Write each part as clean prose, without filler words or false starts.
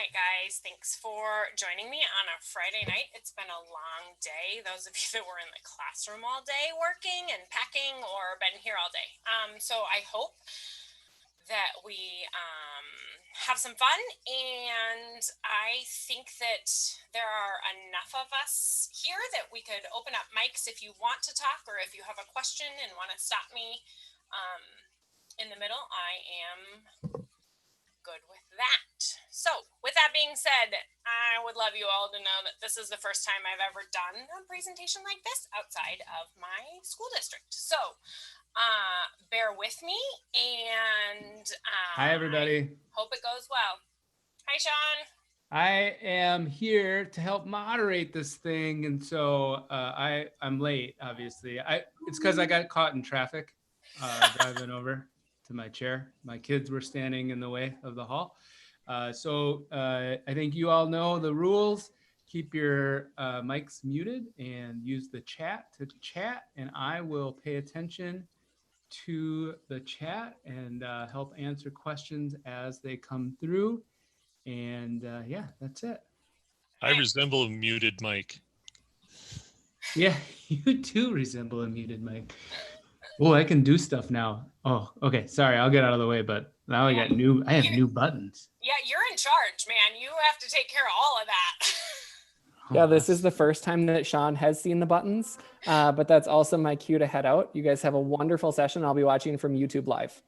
right, guys, thanks for joining me on a Friday night. It's been a long day. Those of you that were in the classroom all day working and packing or been here all day. So I hope that we have some fun, and I think that there are enough of us here that we could open up mics if you want to talk or if you have a question and want to stop me in the middle. I am good with that. So with that being said, I would love you all to know that this is the first time I've ever done a presentation like this outside of my school district. So bear with me, and hi everybody. Hope it goes well. Hi, Sean. I am here to help moderate this thing, and so I'm late. Obviously, it's because I got caught in traffic driving over to my chair. My kids were standing in the way of the hall. So I think you all know the rules. Keep your mics muted and use the chat to chat, and I will pay attention to the chat and help answer questions as they come through. And yeah, that's it. I resemble a muted mic. Yeah, you do resemble a muted mic. Oh, I can do stuff now. Oh, okay. Sorry, I'll get out of the way, but now I have new buttons. Yeah, you're in charge, man. You have to take care of all of that. Yeah, this is the first time that Sean has seen the buttons, but that's also my cue to head out. You guys have a wonderful session. I'll be watching from YouTube Live.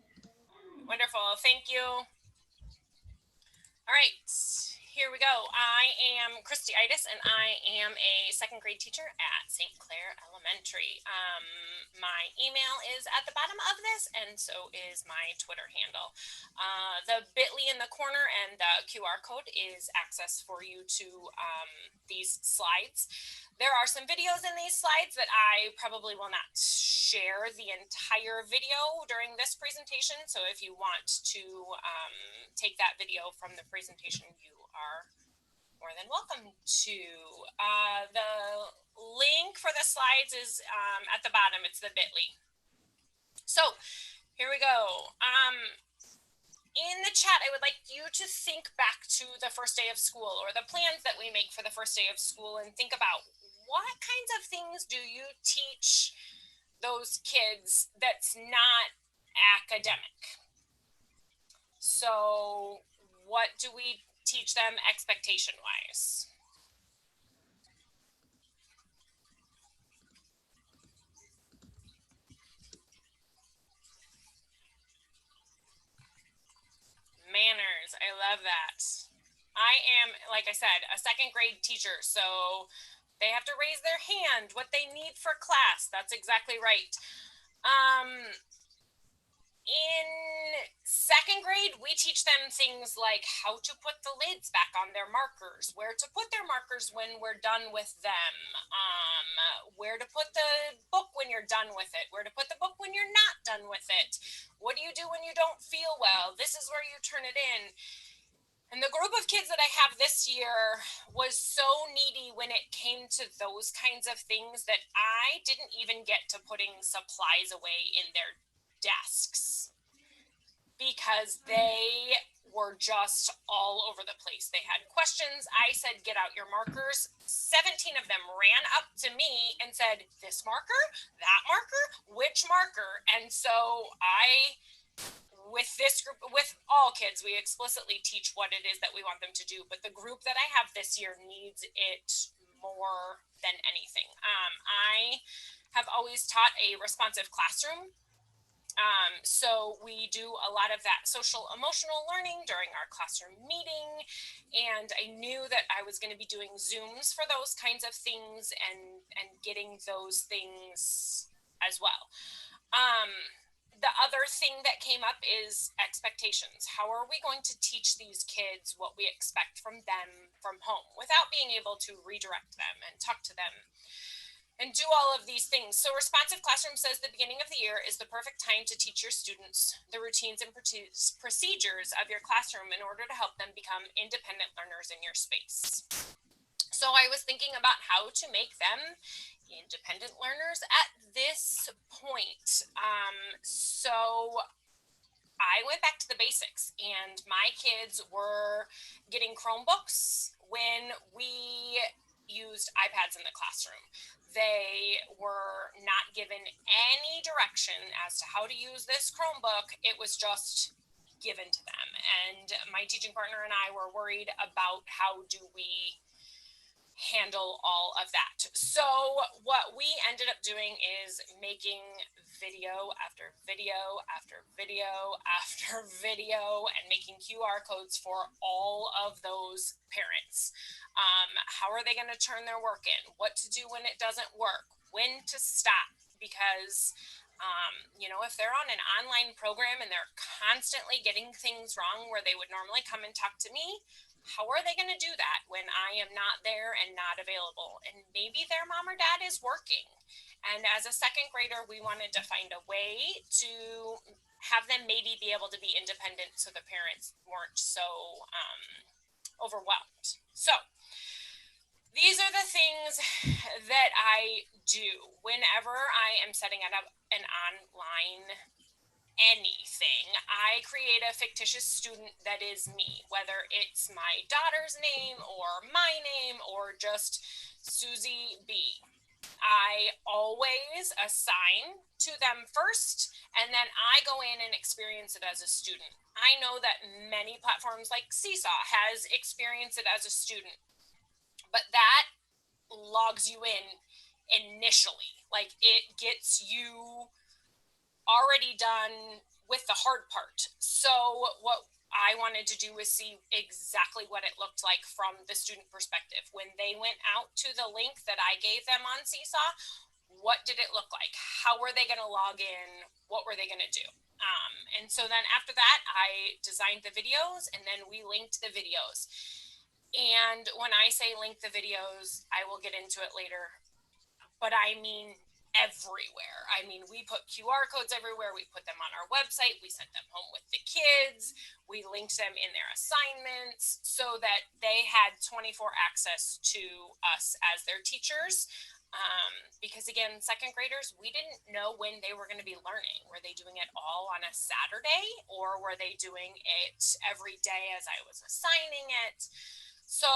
Wonderful. Thank you. All right, here we go. I am Christy Ites, and I am a second grade teacher at St. Clair Elementary. My email is at the bottom of this, and so is my Twitter handle. The bit.ly in the corner and the QR code is access for you to these slides. There are some videos in these slides that I probably will not share the entire video during this presentation. So if you want to take that video from the presentation, you are more than welcome to. The link for the slides is at the bottom. It's the bit.ly. So here we go. In the chat, I would like you to think back to the first day of school or the plans that we make for the first day of school and think about what kinds of things do you teach those kids that's not academic? So what do we teach them expectation-wise? Manners. I love that. I am, like I said, a second grade teacher, so they have to raise their hand, what they need for class. That's exactly right. In second grade, we teach them things like how to put the lids back on their markers, where to put their markers when we're done with them, where to put the book when you're done with it, where to put the book when you're not done with it. What do you do when you don't feel well? This is where you turn it in. And the group of kids that I have this year was so needy when it came to those kinds of things that I didn't even get to putting supplies away in their desks because they were just all over the place. They had questions. I said, get out your markers. 17 of them ran up to me and said, this marker, that marker, which marker? And so with this group, with all kids, we explicitly teach what it is that we want them to do. But the group that I have this year needs it more than anything. I have always taught a responsive classroom. So we do a lot of that social emotional learning during our classroom meeting. And I knew that I was going to be doing Zooms for those kinds of things and getting those things as well. The other thing that came up is expectations. How are we going to teach these kids what we expect from them from home without being able to redirect them and talk to them and do all of these things? So Responsive Classroom says the beginning of the year is the perfect time to teach your students the routines and procedures of your classroom in order to help them become independent learners in your space. So I was thinking about how to make them independent learners at this point. So I went back to the basics, and my kids were getting Chromebooks when we used iPads in the classroom. They were not given any direction as to how to use this Chromebook. It was just given to them. And my teaching partner and I were worried about how do we handle all of that. So what we ended up doing is making video after video after video after video and making QR codes for all of those parents. How are they going to turn their work in? What to do when it doesn't work? When to stop? Because if they're on an online program and they're constantly getting things wrong where they would normally come and talk to me, how are they going to do that when I am not there and not available? And maybe their mom or dad is working. And as a second grader, we wanted to find a way to have them maybe be able to be independent so the parents weren't so overwhelmed. So these are the things that I do whenever I am setting up an online anything. I create a fictitious student that is me, whether it's my daughter's name or my name or just Susie B. I always assign to them first, and then I go in and experience it as a student. I know that many platforms like Seesaw has experienced it as a student, but that logs you in initially. Like, it gets you already done with the hard part. So what I wanted to do was see exactly what it looked like from the student perspective. When they went out to the link that I gave them on Seesaw, what did it look like? How were they going to log in? What were they going to do? And so then after that, I designed the videos, and then we linked the videos. And when I say link the videos, I will get into it later, but I mean everywhere. I mean, we put QR codes everywhere. We put them on our website. We sent them home with the kids. We linked them in their assignments so that they had 24 access to us as their teachers. Because again, second graders, we didn't know when they were going to be learning. Were they doing it all on a Saturday, or were they doing it every day as I was assigning it? So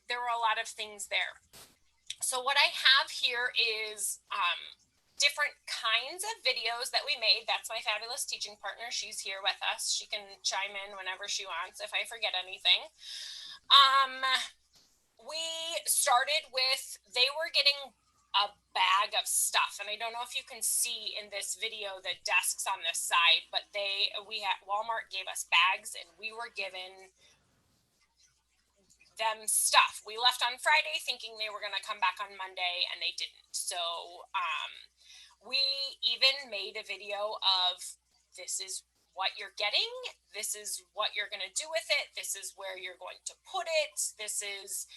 there were a lot of things there. So what I have here is different kinds of videos that we made. That's my fabulous teaching partner. She's here with us. She can chime in whenever she wants if I forget anything. We started with, they were getting a bag of stuff, and I don't know if you can see in this video the desks on this side, but Walmart gave us bags, and we were given them stuff. We left on Friday thinking they were going to come back on Monday, and they didn't. So we even made a video of, this is what you're getting, this is what you're going to do with it, this is where you're going to put it, this is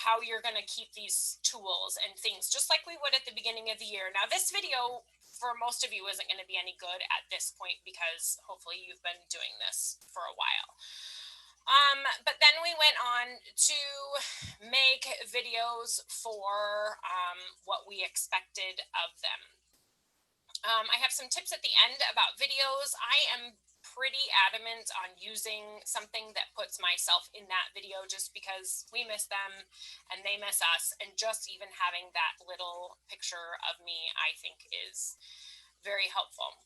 how you're going to keep these tools and things, just like we would at the beginning of the year. Now, this video for most of you isn't going to be any good at this point because hopefully you've been doing this for a while. But then we went on to make videos for what we expected of them. I have some tips at the end about videos. I am pretty adamant on using something that puts myself in that video just because we miss them and they miss us. And just even having that little picture of me, I think is very helpful.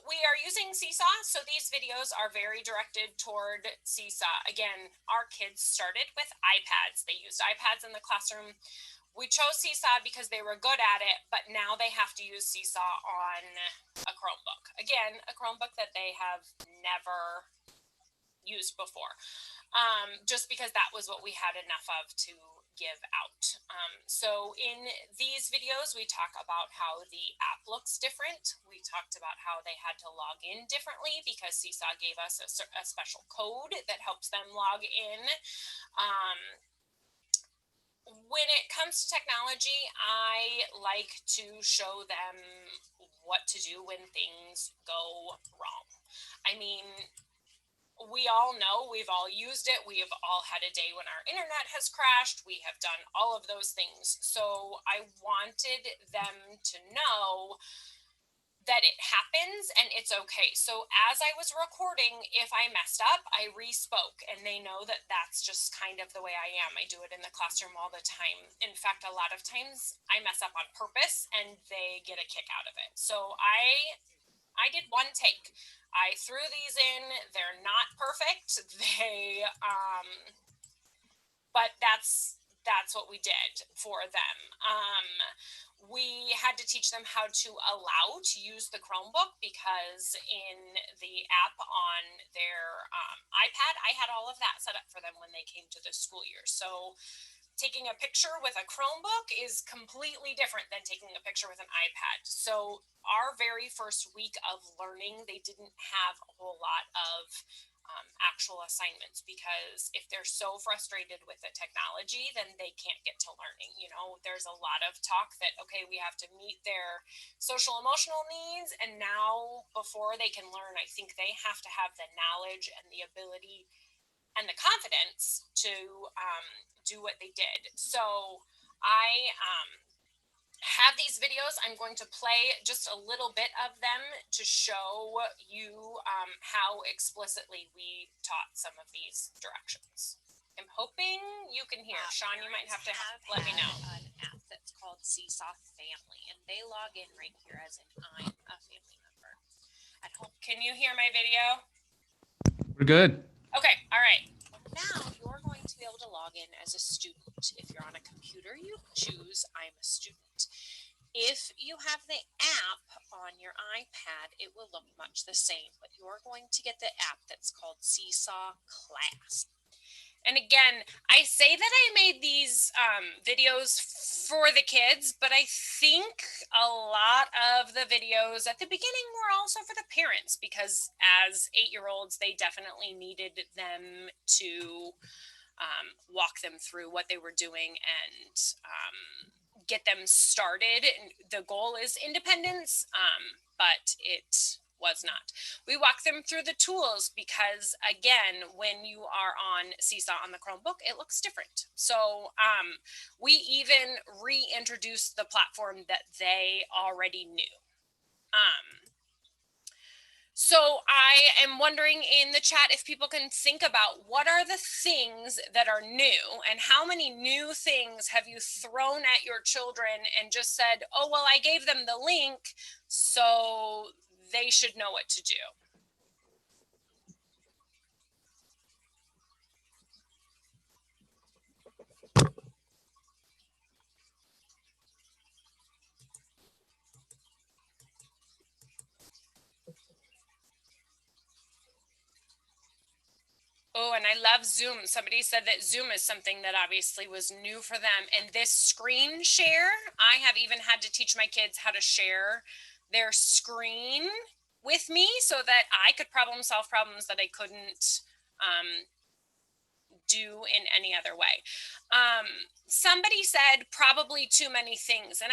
We are using Seesaw, so these videos are very directed toward Seesaw. Again, our kids started with iPads. They used iPads in the classroom. We chose Seesaw because they were good at it, but now they have to use Seesaw on a Chromebook. Again, a Chromebook that they have never used before, just because that was what we had enough of to give out. So in these videos, we talk about how the app looks different. We talked about how they had to log in differently because Seesaw gave us a special code that helps them log in. When it comes to technology, I like to show them what to do when things go wrong. I mean, we all know, we've all used it. We have all had a day when our internet has crashed. We have done all of those things. So I wanted them to know that it happens and it's okay. So as I was recording, if I messed up, I re-spoke, and they know that that's just kind of the way I am. I do it in the classroom all the time. In fact, a lot of times I mess up on purpose and they get a kick out of it. So I did one take. I threw these in. They're not perfect. But that's what we did for them. We had to teach them how to allow to use the Chromebook, because in the app on their iPad, I had all of that set up for them when they came to the school year. So taking a picture with a Chromebook is completely different than taking a picture with an iPad. So our very first week of learning, they didn't have a whole lot of actual assignments, because if they're so frustrated with the technology, then they can't get to learning. You know, there's a lot of talk that, okay, we have to meet their social emotional needs, and now before they can learn, I think they have to have the knowledge and the ability and the confidence to do what they did. So I have these videos. I'm going to play just a little bit of them to show you how explicitly we taught some of these directions. I'm hoping you can hear. Sean, you might have to let me know. An app that's called Seesaw Family, and they log in right here as in I'm a family member at home. Can you hear my video? We're good. Okay, all right. Now you're going to be able to log in as a student. If you're on a computer, you choose I'm a student. If you have the app on your iPad, it will look much the same, but you're going to get the app that's called Seesaw Class. And again, I say that I made these videos for the kids, but I think a lot of the videos at the beginning were also for the parents, because as 8-year-olds, they definitely needed them to walk them through what they were doing and get them started. And the goal is independence, but it was not. We walk them through the tools, because again, when you are on Seesaw on the Chromebook, it looks different. So we even reintroduced the platform that they already knew. So I am wondering in the chat if people can think about what are the things that are new, and how many new things have you thrown at your children and just said, oh, well, I gave them the link, so they should know what to do. Oh, and I love Zoom. Somebody said that Zoom is something that obviously was new for them. And this screen share, I have even had to teach my kids how to share their screen with me so that I could problem solve problems that I couldn't do in any other way. Somebody said probably too many things, and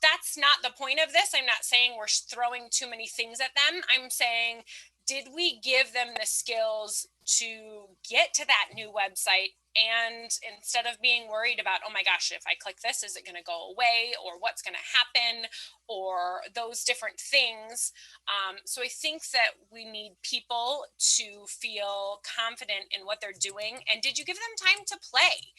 that's not the point of this. I'm not saying we're throwing too many things at them. I'm saying, did we give them the skills to get to that new website? And instead of being worried about, oh my gosh, if I click this, is it going to go away, or what's going to happen, or those different things. So I think that we need people to feel confident in what they're doing. And did you give them time to play?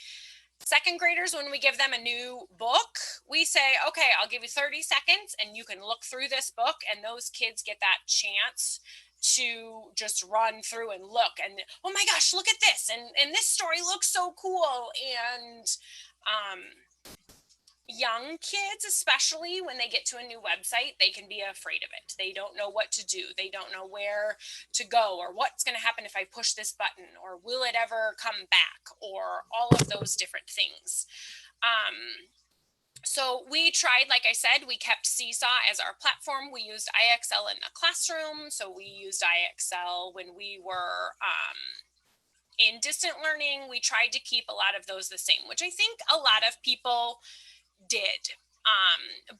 Second graders, when we give them a new book, we say, okay, I'll give you 30 seconds and you can look through this book, and those kids get that chance to just run through and look, and oh my gosh, look at this, and this story looks so cool. And young kids, especially when they get to a new website, they can be afraid of it. They don't know what to do. They don't know where to go, or what's going to happen if I push this button, or will it ever come back, or all of those different things. So we tried, like I said, we kept Seesaw as our platform. We used IXL in the classroom. So we used IXL when we were in distant learning. We tried to keep a lot of those the same, which I think a lot of people did.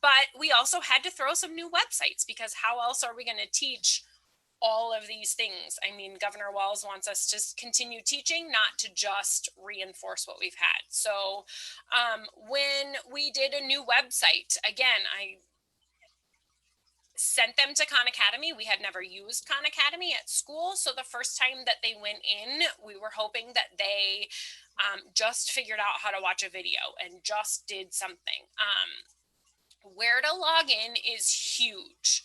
But we also had to throw some new websites, because how else are we going to teach all of these things? I mean, Governor Walz wants us to continue teaching, not to just reinforce what we've had. So when we did a new website, again, sent them to Khan Academy. We had never used Khan Academy at school. So the first time that they went in, we were hoping that they just figured out how to watch a video and just did something. Where to log in is huge,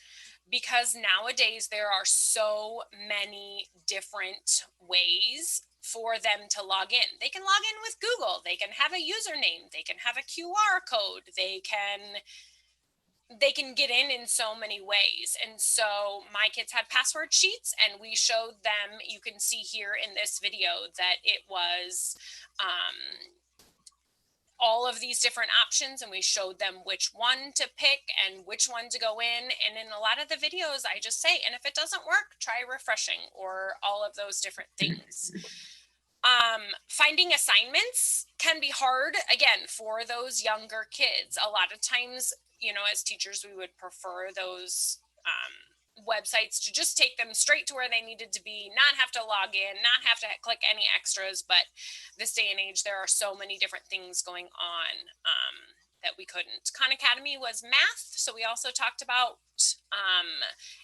because nowadays there are so many different ways for them to log in. They can log in with Google. They can have a username. They can have a QR code. They can get in so many ways. And so my kids had password sheets, and we showed them, you can see here in this video, that it was all of these different options, and we showed them which one to pick and which one to go in. And in a lot of the videos, I just say, and if it doesn't work, try refreshing, or all of those different things. Finding assignments can be hard, again, for those younger kids. A lot of times, you know, as teachers, we would prefer those websites to just take them straight to where they needed to be, not have to log in, not have to click any extras. But this day and age, there are so many different things going on that we couldn't. Khan Academy was math, so we also talked about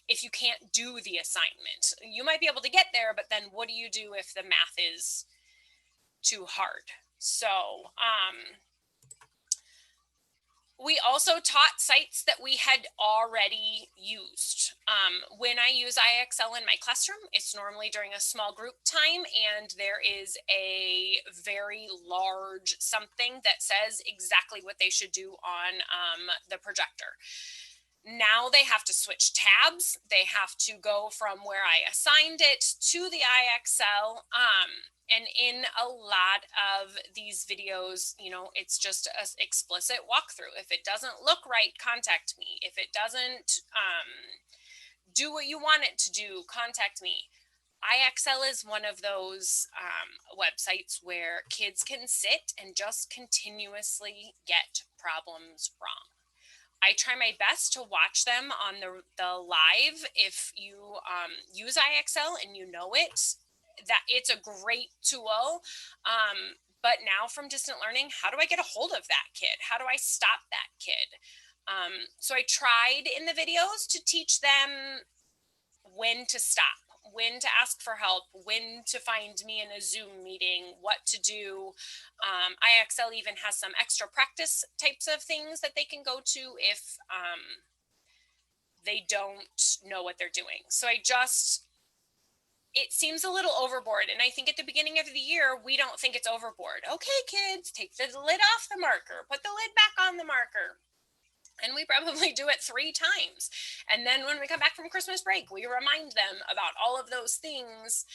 if you can't do the assignment, you might be able to get there, but then what do you do if the math is too hard? So we also taught sites that we had already used. When I use IXL in my classroom, it's normally during a small group time, and there is a very large something that says exactly what they should do on the projector. Now they have to switch tabs. They have to go from where I assigned it to the IXL. And in a lot of these videos, you know, it's just an explicit walkthrough. If it doesn't look right, contact me. If it doesn't do what you want it to do, contact me. IXL is one of those websites where kids can sit and just continuously get problems wrong. I try my best to watch them on the live. If you use IXL and you know it, that it's a great tool. But now from distant learning, how do I get a hold of that kid? How do I stop that kid? So I tried in the videos to teach them when to stop, when to ask for help, when to find me in a Zoom meeting, what to do. IXL even has some extra practice types of things that they can go to if they don't know what they're doing. So it seems a little overboard. And I think at the beginning of the year, we don't think it's overboard. Okay, kids, take the lid off the marker, put the lid back on the marker. And we probably do it 3 times. And then when we come back from Christmas break, we remind them about all of those things.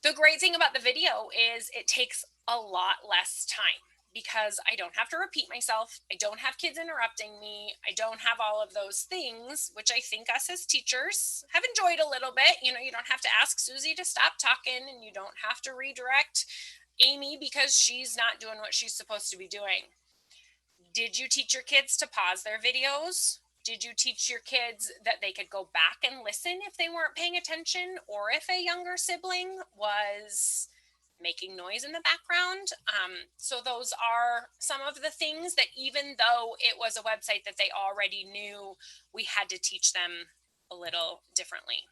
The great thing about the video is it takes a lot less time, because I don't have to repeat myself. I don't have kids interrupting me. I don't have all of those things, which I think us as teachers have enjoyed a little bit. You know, you don't have to ask Susie to stop talking, and you don't have to redirect Amy because she's not doing what she's supposed to be doing. Did you teach your kids to pause their videos? Did you teach your kids that they could go back and listen if they weren't paying attention, or if a younger sibling was making noise in the background? So those are some of the things that, even though it was a website that they already knew, we had to teach them a little differently.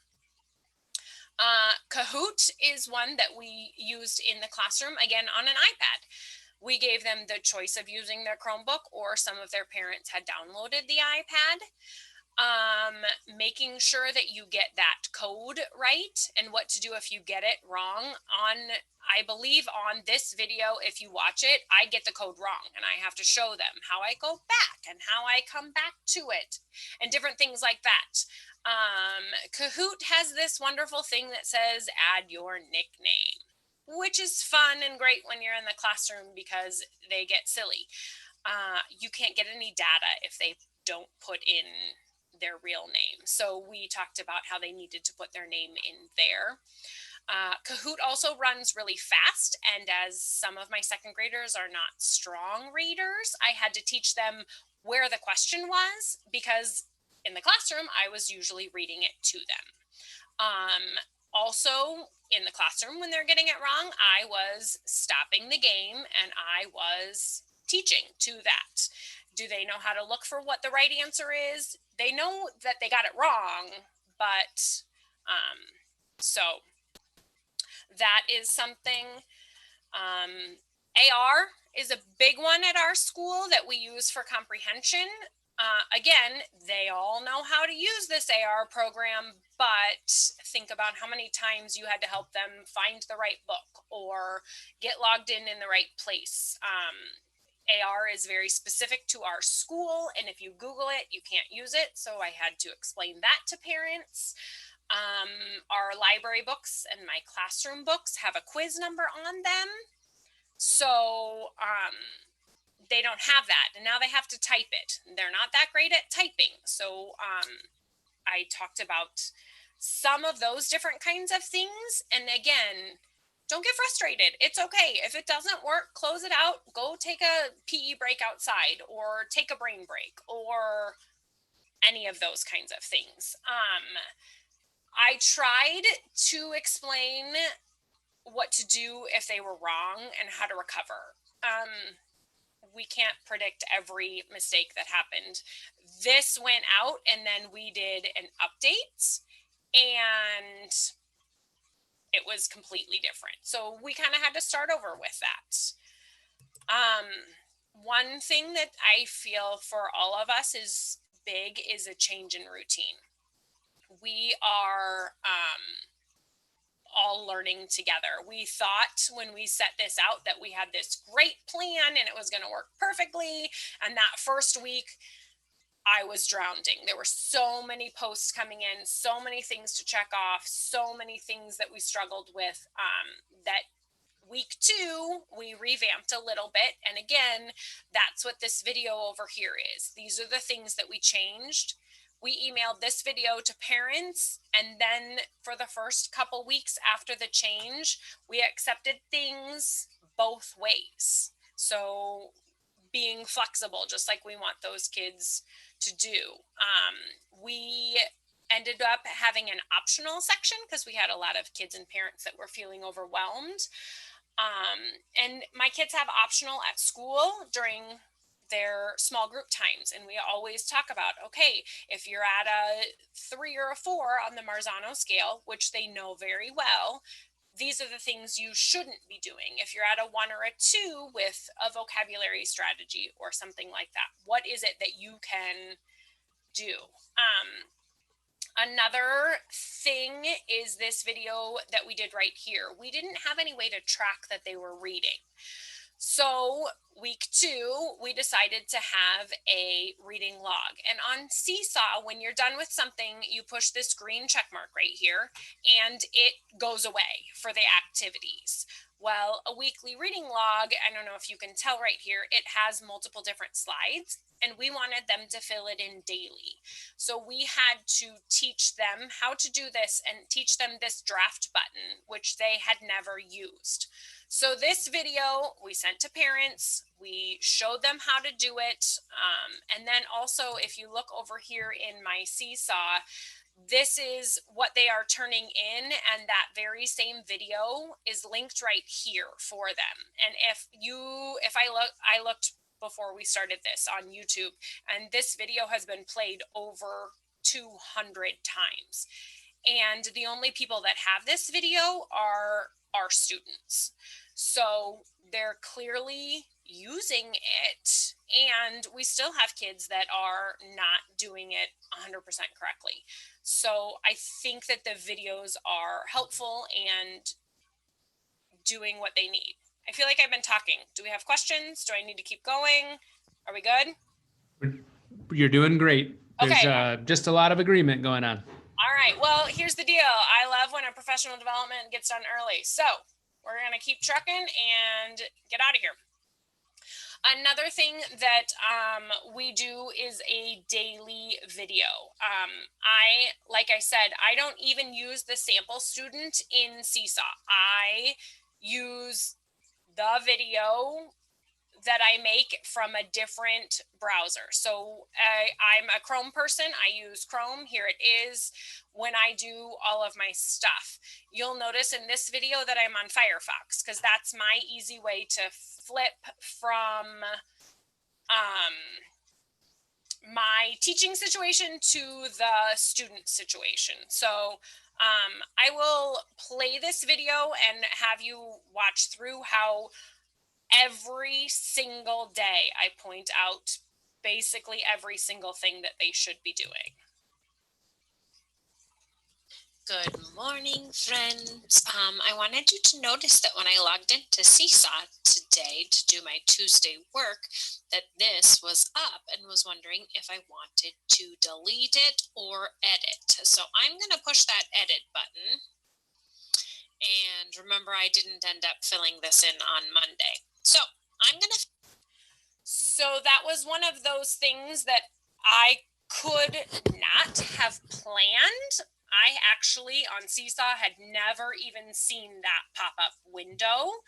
Kahoot is one that we used in the classroom, again, on an iPad. We gave them the choice of using their Chromebook, or some of their parents had downloaded the iPad. Making sure that you get that code right, and what to do if you get it wrong. I believe on this video, if you watch it, I get the code wrong, and I have to show them how I go back and how I come back to it, and different things like that. Kahoot has this wonderful thing that says add your nickname, which is fun and great when you're in the classroom because they get silly. You can't get any data if they don't put in their real name. So we talked about how they needed to put their name in there. Kahoot also runs really fast, and as some of my second graders are not strong readers, I had to teach them where the question was, because in the classroom, I was usually reading it to them. Also, in the classroom, when they're getting it wrong, I was stopping the game and I was teaching to that. Do they know how to look for what the right answer is? They know that they got it wrong, but so that is something. AR is a big one at our school that we use for comprehension. Again, they all know how to use this AR program, but think about how many times you had to help them find the right book or get logged in the right place. AR is very specific to our school, and if you Google it, you can't use it. So I had to explain that to parents. Our library books and my classroom books have a quiz number on them. So they don't have that, and now they have to type it. They're not that great at typing. So I talked about some of those different kinds of things. And again, don't get frustrated. It's okay. If it doesn't work, close it out. Go take a PE break outside or take a brain break or any of those kinds of things. I tried to explain what to do if they were wrong and how to recover. We can't predict every mistake that happened. This went out and then we did an update and it was completely different. So we kind of had to start over with that. One thing that I feel for all of us is big is a change in routine. We are all learning together. We thought when we set this out that we had this great plan and it was going to work perfectly. And that first week, I was drowning. There were so many posts coming in, so many things to check off, so many things that we struggled with, that week 2, we revamped a little bit. And again, that's what this video over here is. These are the things that we changed. We emailed this video to parents, and then for the first couple weeks after the change, we accepted things both ways. So being flexible, just like we want those kids to do. We ended up having an optional section because we had a lot of kids and parents that were feeling overwhelmed. And my kids have optional at school during their small group times. And we always talk about, okay, if you're at a 3 or a 4 on the Marzano scale, which they know very well, these are the things you shouldn't be doing. If you're at a 1 or a 2 with a vocabulary strategy or something like that, what is it that you can do? Another thing is this video that we did right here. We didn't have any way to track that they were reading. So week 2, we decided to have a reading log. And on Seesaw, when you're done with something, you push this green check mark right here, and it goes away for the activities. Well, a weekly reading log, I don't know if you can tell right here, it has multiple different slides, and we wanted them to fill it in daily. So we had to teach them how to do this and teach them this draft button, which they had never used. So this video we sent to parents, we showed them how to do it. And then also, if you look over here in my Seesaw, this is what they are turning in, and that very same video is linked right here for them. And I looked before we started this on YouTube, and this video has been played over 200 times. And the only people that have this video are our students. So they're clearly using it, and we still have kids that are not doing it 100% correctly. So I think that the videos are helpful and doing what they need. I feel like I've been talking. Do we have questions? Do I need to keep going? Are we good? You're doing great. There's Okay. Just a lot of agreement going on. All right. Well, here's the deal. I love when a professional development gets done early. So we're going to keep trucking and get out of here. Another thing that we do is a daily video. Like I said, I don't even use the sample student in Seesaw. I use the video that I make from a different browser. So I'm a Chrome person. I use Chrome. Here it is when I do all of my stuff. You'll notice in this video that I'm on Firefox because that's my easy way to flip from my teaching situation to the student situation. So I will play this video and have you watch through how every single day I point out basically every single thing that they should be doing. Good morning, friends. I wanted you to notice that when I logged into Seesaw today to do my Tuesday work, that this was up, and was wondering if I wanted to delete it or edit. So I'm going to push that edit button. And remember, I didn't end up filling this in on Monday. So I'm going to... So that was one of those things that I could not have planned. I actually on Seesaw had never even seen that pop-up window.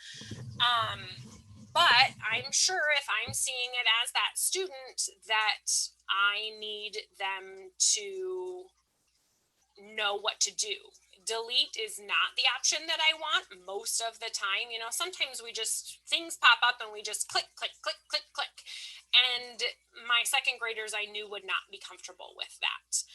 But I'm sure if I'm seeing it as that student that I need them to know what to do. Delete is not the option that I want most of the time. You know, sometimes things pop up and we just click, click, click, click, click. And my second graders I knew would not be comfortable with that.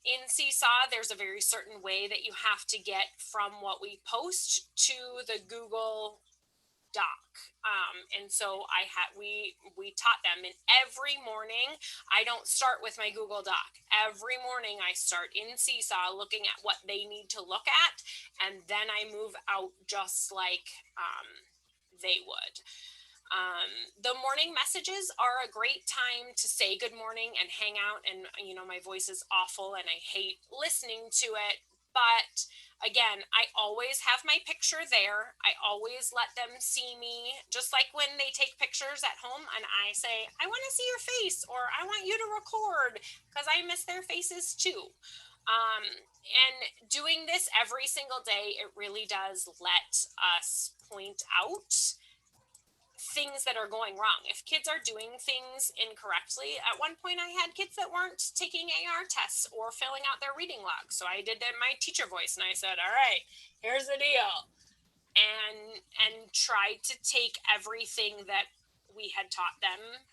In Seesaw, there's a very certain way that you have to get from what we post to the Google Doc. And so we taught them, and every morning I don't start with my Google Doc. Every morning I start in Seesaw looking at what they need to look at, and then I move out just like they would. The morning messages are a great time to say good morning and hang out. And, you know, my voice is awful and I hate listening to it. But again, I always have my picture there. I always let them see me, just like when they take pictures at home and I say, I want to see your face, or I want you to record, because I miss their faces too. And doing this every single day, it really does let us point out things that are going wrong. If kids are doing things incorrectly, at one point I had kids that weren't taking AR tests or filling out their reading log. So I did it in my teacher voice and I said, all right, here's the deal. And tried to take everything that we had taught them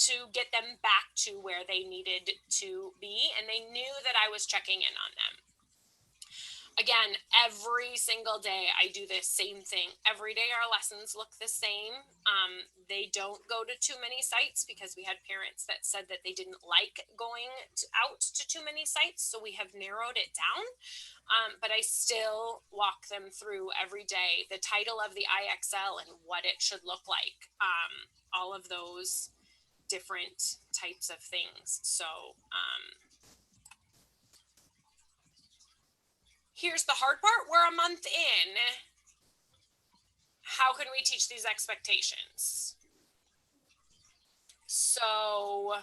to get them back to where they needed to be. And they knew that I was checking in on them. Again, every single day I do this same thing. Every day our lessons look the same. They don't go to too many sites because we had parents that said that they didn't like going out to too many sites. So we have narrowed it down. But I still walk them through every day the title of the IXL and what it should look like. All of those different types of things. So here's the hard part. We're a month in. How can we teach these expectations? So,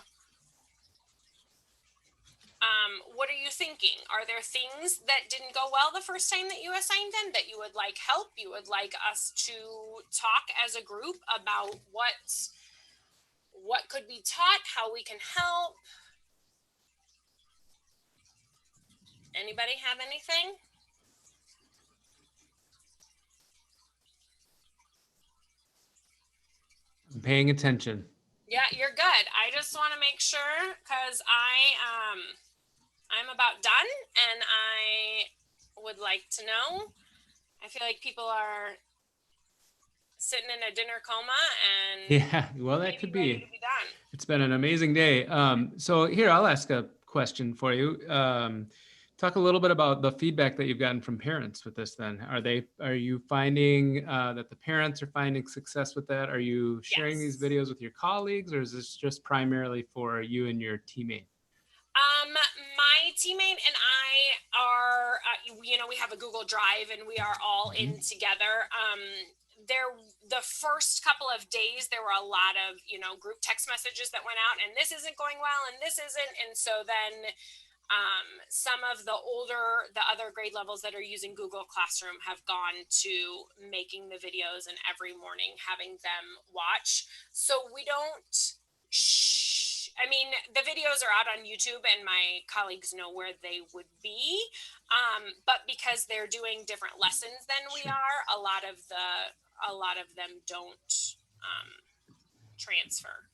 what are you thinking? Are there things that didn't go well the first time that you assigned them that you would like help? You would like us to talk as a group about what could be taught, how we can help? Anybody have anything? I'm paying attention. Yeah, you're good. I just want to make sure because I'm about done and I would like to know. I feel like people are sitting in a dinner coma and Yeah, well, that could be. Done. It's been an amazing day. So here, I'll ask a question for you. Talk a little bit about the feedback that you've gotten from parents with this then. Are you finding that the parents are finding success with that? Are you sharing these videos with your colleagues, or is this just primarily for you and your teammate? My teammate and I are, we have a Google Drive and we are all in together. The first couple of days, there were a lot of, group text messages that went out and this isn't going well and this isn't. And so then some of the other grade levels that are using Google Classroom have gone to making the videos and every morning having them watch. So we don't, the videos are out on YouTube and my colleagues know where they would be. But because they're doing different lessons than we are, a lot of them don't transfer.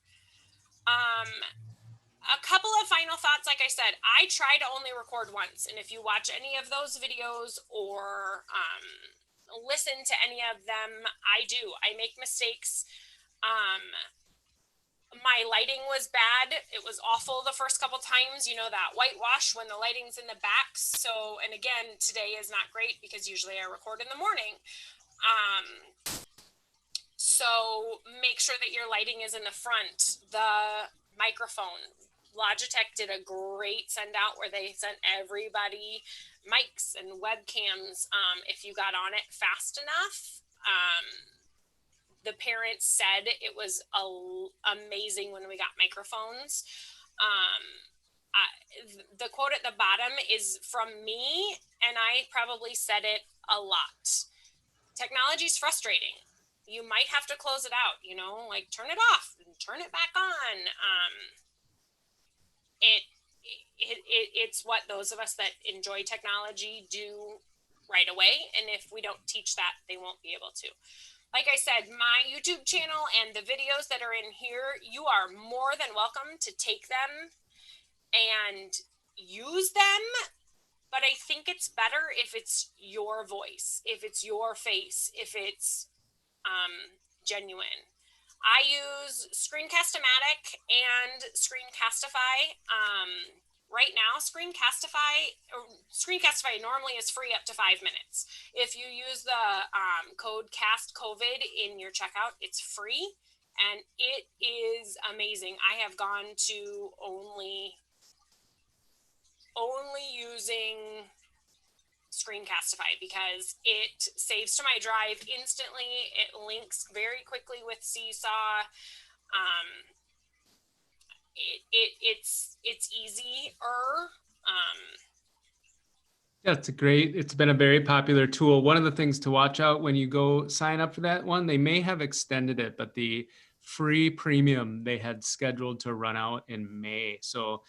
A couple of final thoughts. Like I said, I try to only record once, and if you watch any of those videos or listen to any of them, I make mistakes. My lighting was bad. It was awful the first couple times, you know, that whitewash when the lighting's in the back. So, and again, today is not great because usually I record in the morning. So make sure that your lighting is in the front. The microphone, Logitech did a great send out where they sent everybody mics and webcams if you got on it fast enough. The parents said it was amazing when we got microphones. The quote at the bottom is from me, and I probably said it a lot. Technology is frustrating. You might have to close it out, you know, like turn it off and turn it back on. It's what those of us that enjoy technology do right away. And if we don't teach that, they won't be able to. Like I said, my YouTube channel and the videos that are in here, you are more than welcome to take them and use them. But I think it's better if it's your voice, if it's your face, if it's genuine. I use Screencast-O-Matic and Screencastify. Right now, Screencastify normally is free up to 5 minutes. If you use the code CASTCOVID in your checkout, it's free, and it is amazing. I have gone to only using Screencastify because it saves to my drive instantly. It links very quickly with Seesaw. It's easier. Yeah, it's been a very popular tool. One of the things to watch out when you go sign up for that one, they may have extended it, but the free premium they had scheduled to run out in May. So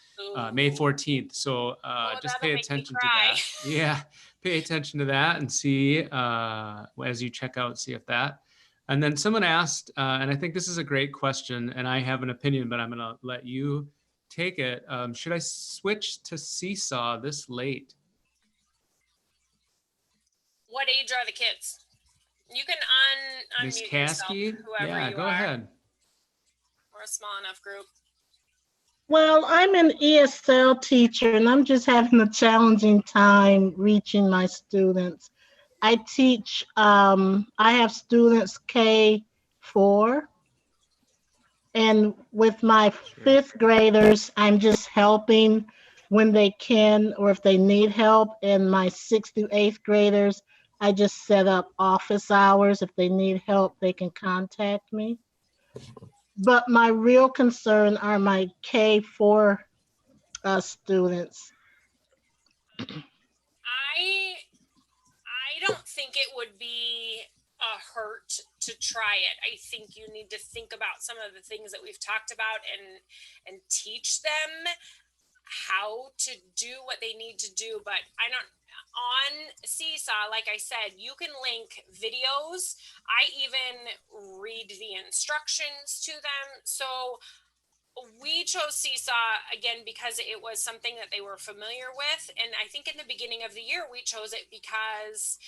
May 14th. So just pay attention to that. Yeah, pay attention to that and see as you check out, see if that. And then someone asked, and I think this is a great question, and I have an opinion, but I'm going to let you take it. Should I switch to Seesaw this late? What age are the kids? You can Miss unmute Caskey? yourself, whoever Yeah, you go are. ahead. We're a small enough group. Well, I'm an ESL teacher, and I'm just having a challenging time reaching my students. I teach, I have students K4, and with my fifth graders, I'm just helping when they can or if they need help. And my 6th through 8th graders, I just set up office hours. If they need help, they can contact me. But my real concern are my K4 students. I don't think it would be a hurt to try it. I think you need to think about some of the things that we've talked about and teach them how to do what they need to do. But I don't, on Seesaw, like I said, you can link videos. I even read the instructions to them. So we chose Seesaw again because it was something that they were familiar with. And I think in the beginning of the year, we chose it because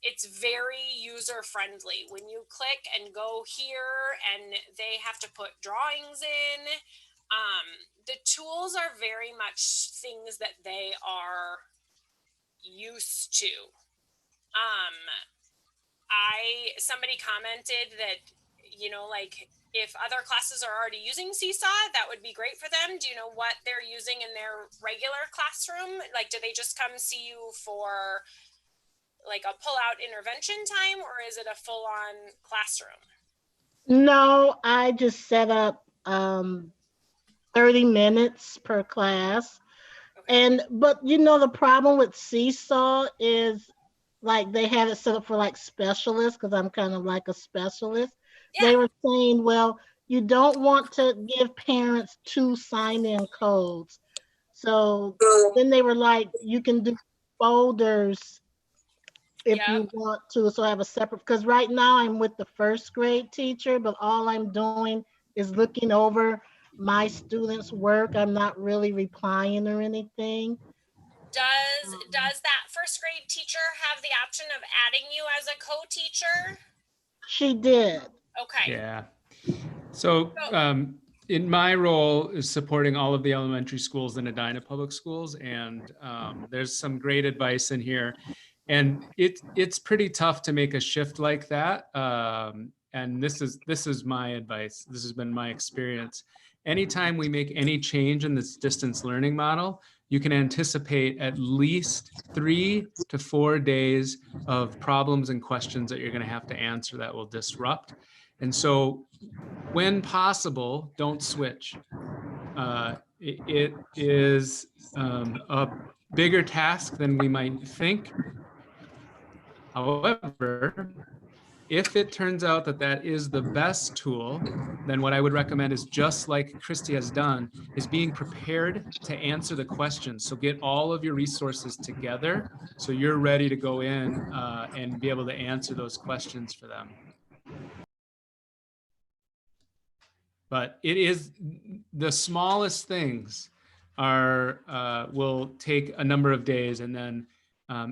it's very user friendly. When you click and go here and they have to put drawings in, the tools are very much things that they are used to. Somebody commented that, you know, like if other classes are already using Seesaw, that would be great for them. Do you know what they're using in their regular classroom? Like, do they just come see you for like a pull-out intervention time, or is it a full-on classroom? No, I just set up 30 minutes per class. Okay. But you know, the problem with Seesaw is like they have it set up for like specialists, because I'm kind of like a specialist. Yeah. They were saying, well, you don't want to give parents 2 sign-in codes. So then they were like, you can do folders if you want to. So I have a separate, because right now I'm with the 1st grade teacher, but all I'm doing is looking over my students' work. I'm not really replying or anything. Does that first grade teacher have the option of adding you as a co-teacher? She did. Okay. Yeah. So in my role is supporting all of the elementary schools in Edina Public Schools, and there's some great advice in here. And it's pretty tough to make a shift like that. And this is my advice. This has been my experience. Anytime we make any change in this distance learning model, you can anticipate at least 3 to 4 days of problems and questions that you're going to have to answer that will disrupt. And so when possible, don't switch. It is a bigger task than we might think. However, if it turns out that that is the best tool, then what I would recommend is, just like Christy has done, is being prepared to answer the questions. So get all of your resources together so you're ready to go in and be able to answer those questions for them. But it is the smallest things will take a number of days. And then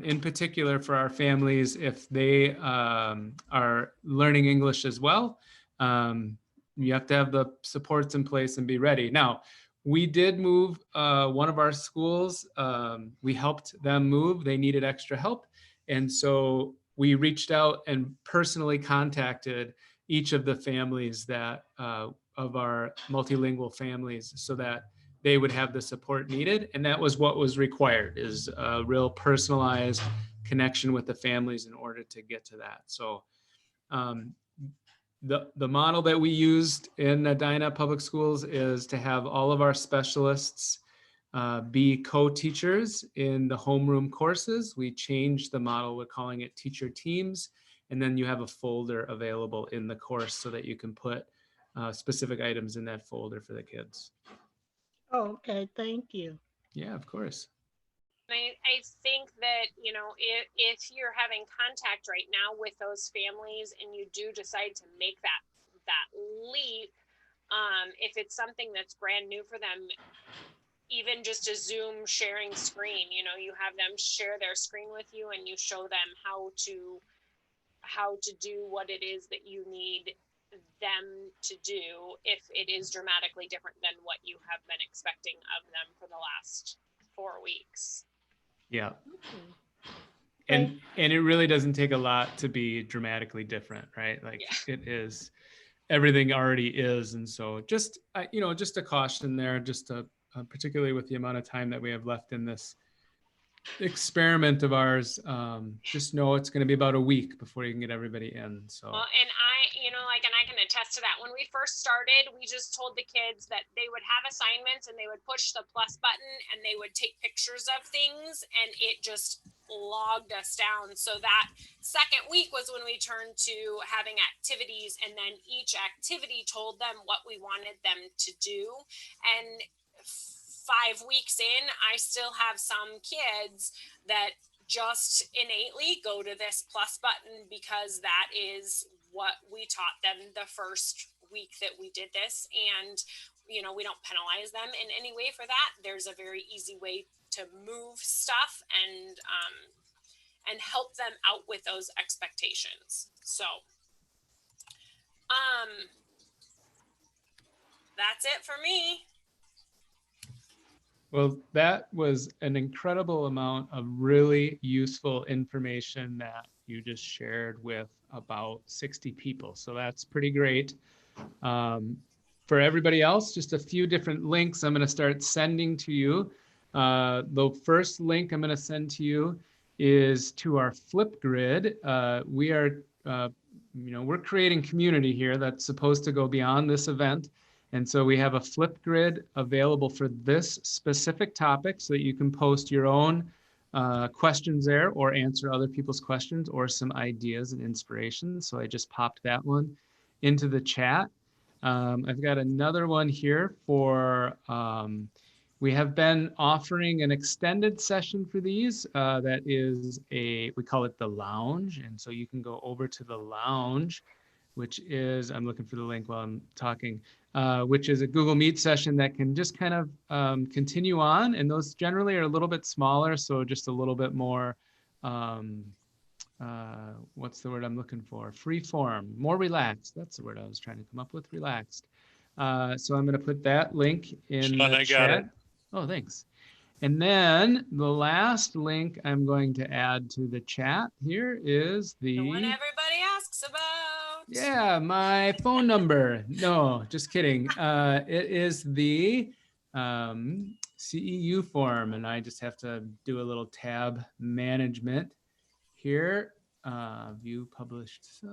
in particular for our families, if they are learning English as well, you have to have the supports in place and be ready. Now, we did move one of our schools. We helped them move. They needed extra help. And so we reached out and personally contacted each of the families that of our multilingual families so that they would have the support needed. And that was what was required, is a real personalized connection with the families in order to get to that. So the model that we used in Edina Public Schools is to have all of our specialists be co-teachers in the homeroom courses. We changed the model, we're calling it teacher teams. And then you have a folder available in the course so that you can put specific items in that folder for the kids. Oh, okay, thank you. Yeah, of course. I think that, you know, if you're having contact right now with those families and you do decide to make that leap, if it's something that's brand new for them, even just a Zoom sharing screen, you know, you have them share their screen with you and you show them how to do what it is that you need them to do, if it is dramatically different than what you have been expecting of them for the last 4 weeks. Yeah. And it really doesn't take a lot to be dramatically different, right? Like It is, everything already is. And so just, you know, just a caution there, just particularly with the amount of time that we have left in this experiment of ours, just know it's going to be about a week before you can get everybody in. So well, and I can attest to that. When we first started, we just told the kids that they would have assignments and they would push the plus button and they would take pictures of things, and it just logged us down. So that second week was when we turned to having activities, and then each activity told them what we wanted them to do. And 5 weeks in, I still have some kids that just innately go to this plus button because that is what we taught them the first week that we did this. And, you know, we don't penalize them in any way for that. There's a very easy way to move stuff and help them out with those expectations. So, that's it for me. well, that was an incredible amount of really useful information that you just shared with about 60 people. So that's pretty great. For everybody else, just a few different links I'm going to start sending to you. The first link I'm going to send to you is to our Flipgrid. We are, we're creating community here that's supposed to go beyond this event. And so we have a Flipgrid available for this specific topic so that you can post your own questions there or answer other people's questions or some ideas and inspirations. So I just popped that one into the chat. I've got another one here for, we have been offering an extended session for these. That is we call it the lounge. And so you can go over to the lounge which is, I'm looking for the link while I'm talking, which is a Google Meet session that can just kind of continue on. And those generally are a little bit smaller, so just a little bit more, what's the word I'm looking for? Free form, more relaxed. That's the word I was trying to come up with, relaxed. So I'm going to put that link in Sean, the I chat. got it. Oh, thanks. And then the last link I'm going to add to the chat here is The one everybody asks about. yeah, my phone number. No, just kidding. It is the CEU form, and I just have to do a little tab management here. View published site.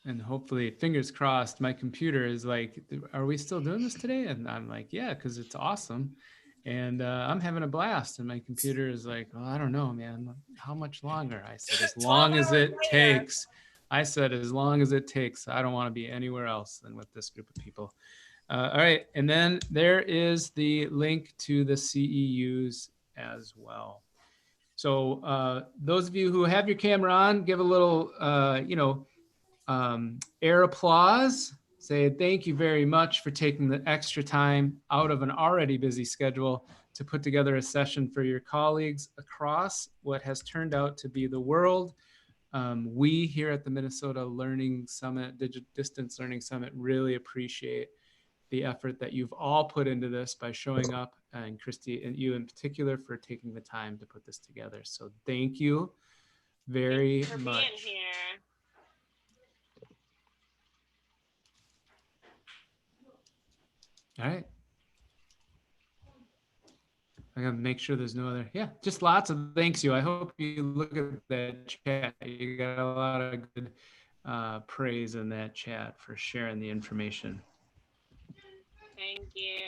And hopefully, fingers crossed, my computer is like, are we still doing this today? And I'm like, yeah, because it's awesome. And I'm having a blast. And my computer is like, oh, I don't know, man. How much longer? I said, as long as it takes. I said, as long as it takes. I don't want to be anywhere else than with this group of people. All right. And then there is the link to the CEUs as well. So those of you who have your camera on, give a little, air applause. Say thank you very much for taking the extra time out of an already busy schedule to put together a session for your colleagues across what has turned out to be the world. We here at the Minnesota Learning Summit, Distance Learning Summit, really appreciate the effort that you've all put into this by showing up, and Christy and you in particular for taking the time to put this together. So thank you very Thanks for much. being here. All right. I gotta make sure there's no other, yeah, just lots of thanks you. I hope you look at that chat. You got a lot of good praise in that chat for sharing the information. Thank you.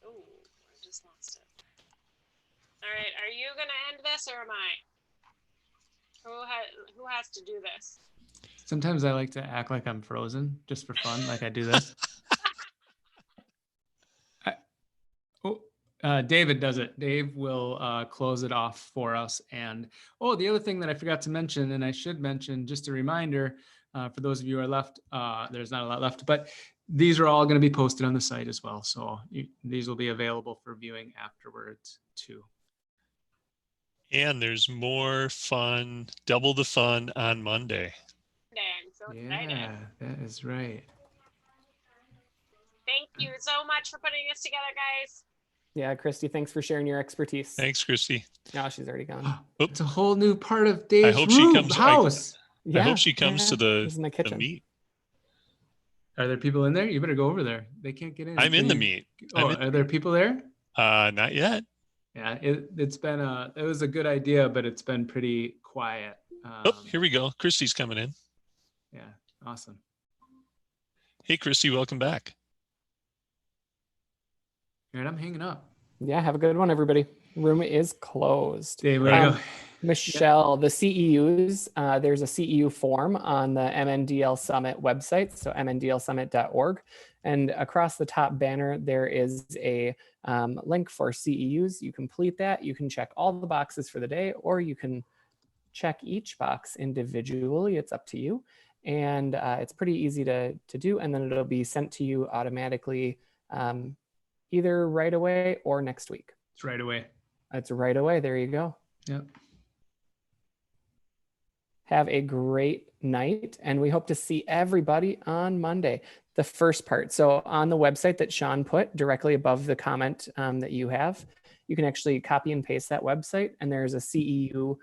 Oh, I just lost it. All right, are you gonna end this or am I? Who has to do this? Sometimes I like to act like I'm frozen just for fun, like I do this. David does it. Dave will close it off for us. And the other thing that I forgot to mention, and I should mention, just a reminder for those of you who are left, there's not a lot left, but these are all going to be posted on the site as well. So these will be available for viewing afterwards too. And there's more fun, double the fun on Monday. I'm so excited. Yeah, that is right. Thank you so much for putting this together, guys. Yeah, Christy, thanks for sharing your expertise. Thanks, Christy. No, she's already gone. It's a whole new part of Dave's hope she comes- house. I hope she comes to this is my the kitchen. meet. Are there people in there? You better go over there. They can't get in. I'm in the meet. Are there people there? Not yet. Yeah, it's been it was a good idea, but it's been pretty quiet. Here we go. Christy's coming in. Yeah, awesome. Hey, Christy, welcome back. All right, I'm hanging up. Yeah, have a good one, everybody. Room is closed. Dave, where to go? Michelle, the CEUs, there's a CEU form on the MNDL Summit website, so mndlsummit.org. And across the top banner, there is a link for CEUs. You complete that. You can check all the boxes for the day, or you can check each box individually. It's up to you. And it's pretty easy to do. And then it'll be sent to you automatically either right away or next week. It's right away. It's right away. There you go. Yep. Have a great night, and we hope to see everybody on Monday. The first part. So on the website that Sean put directly above the comment that you have, you can actually copy and paste that website, and there's a CEU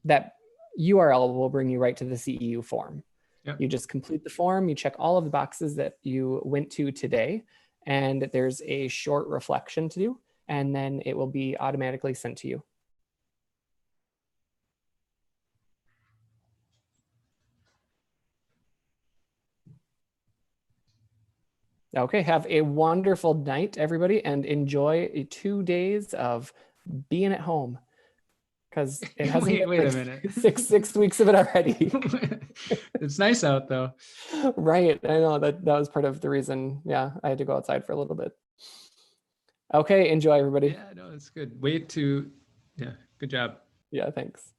that URL will bring you right to the CEU form. Yep. You just complete the form, you check all of the boxes that you went to today, and there's a short reflection to do, and then it will be automatically sent to you. Okay, have a wonderful night, everybody, and enjoy 2 days of being at home. Because it hasn't been wait like a minute. six weeks of it already. It's nice out though. Right. I know that was part of the reason. Yeah, I had to go outside for a little bit. Okay, enjoy everybody. Yeah, no, it's good. Yeah, good job. Yeah, thanks.